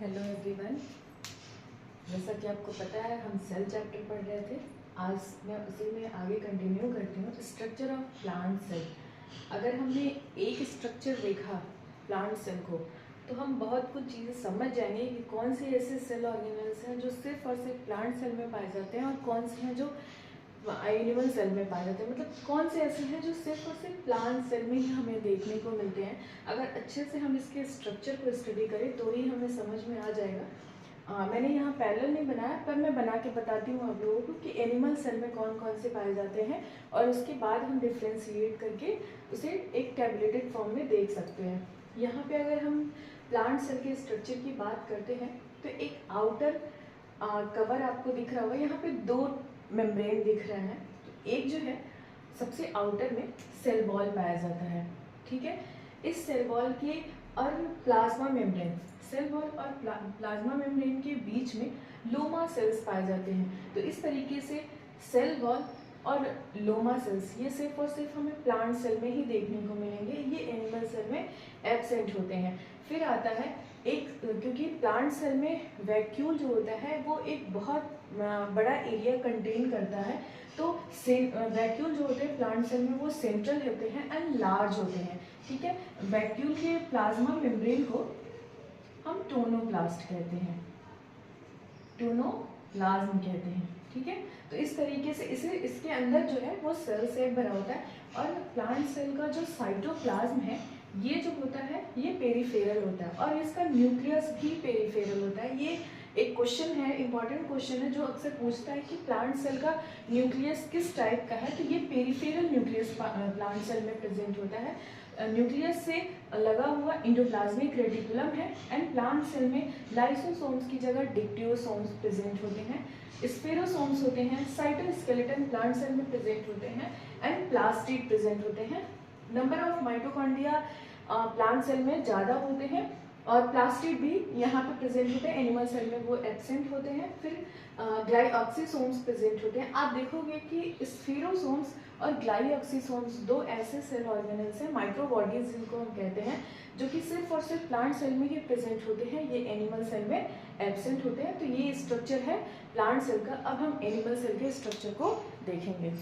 Hello everyone. जैसा कि आपको पता है हम सेल चैप्टर पढ़ रहे थे। आज मैं उसी में आगे कंटिन्यू करती हूँ। Structure of plant cell. अगर हमने एक स्ट्रक्चर देखा प्लांट सेल को तो हम बहुत कुछ चीज़ें समझ जाएंगे कि कौन से ऐसे सेल ऑर्गेनल्स हैं जो सिर्फ और सिर्फ प्लांट सेल में पाए जाते हैं और कौन से हैं जो एनिमल सेल में पाए जाते हैं। मतलब कौन से ऐसे हैं जो सिर्फ और सिर्फ प्लांट सेल में ही हमें देखने को मिलते हैं। अगर अच्छे से हम इसके स्ट्रक्चर को स्टडी करें तो ही हमें समझ में आ जाएगा। मैंने यहाँ पैरेलल नहीं बनाया पर मैं बना के बताती हूँ आप लोगों को कि एनिमल सेल में कौन कौन से पाए जाते हैं और उसके बाद हम डिफ्रेंशिएट करके उसे एक टैबुलेटेड फॉर्म में देख सकते हैं। यहाँ पे अगर हम प्लांट सेल के स्ट्रक्चर की बात करते हैं तो एक आउटर कवर आपको दिख रहा होगा। यहाँ पे दो मेम्ब्रेन दिख रहे हैं। तो एक जो है सबसे आउटर में सेल वॉल पाया जाता है, ठीक है। इस सेल वॉल के और प्लाज्मा मेम्ब्रेन, सेल वॉल और प्लाज्मा मेम्ब्रेन के बीच में लोमा सेल्स पाए जाते हैं। तो इस तरीके से सेल वॉल और लोमा सेल्स ये सिर्फ और सिर्फ हमें प्लांट सेल में ही देखने को मिलेंगे, ये एनिमल सेल में एब्सेंट होते हैं। फिर आता है एक, क्योंकि प्लांट सेल में वैक्यूल जो होता है वो एक बहुत बड़ा एरिया कंटेन करता है, तो वैक्यूल जो होते हैं प्लांट सेल में वो सेंट्रल होते हैं एंड लार्ज होते हैं, ठीक है। वैक्यूल के प्लाज्मा मेम्ब्रेन को हम टोनोप्लास्ट कहते हैं, टोनोप्लाज्म कहते हैं, ठीक है। तो इस तरीके से इसके अंदर जो है वो सेल से भरा होता है और प्लांट सेल का जो साइटोप्लाज्म है ये जो होता है ये पेरिफेरल होता है और इसका न्यूक्लियस भी पेरिफेरल होता है। ये एक क्वेश्चन है, इंपॉर्टेंट क्वेश्चन है जो अक्सर पूछता है कि प्लांट सेल का न्यूक्लियस किस टाइप का है। तो ये पेरिफेरल न्यूक्लियस प्लांट सेल में प्रेजेंट होता है। न्यूक्लियस से लगा हुआ इंडोप्लाज्मिक रेटिकुलम है एंड प्लांट सेल में लाइसोसोम्स की जगह डिक्टियोसोम्स प्रेजेंट होते हैं, स्पेरोसोम्स होते हैं, साइटोस्केलेटन प्लांट सेल में प्रेजेंट होते हैं एंड प्लास्टिड प्रेजेंट होते हैं। Number of mitochondria plant cell में ज़्यादा होते हैं और प्लास्टिड भी यहाँ पे प्रेजेंट होते हैं, एनिमल सेल में वो एब्सेंट होते हैं। फिर ग्लाइऑक्सीसोम्स प्रेजेंट होते हैं। आप देखोगे कि स्फीरोसोम्स और ग्लाइऑक्सीसोम्स दो ऐसे सेल ऑर्गेनल्स हैं, माइक्रोबॉडीज जिनको हम कहते हैं, जो कि सिर्फ और सिर्फ प्लांट सेल में ही प्रेजेंट होते हैं, ये एनिमल सेल में एब्सेंट होते हैं। तो ये स्ट्रक्चर है प्लांट सेल का। अब हम एनिमल सेल के स्ट्रक्चर को देखेंगे।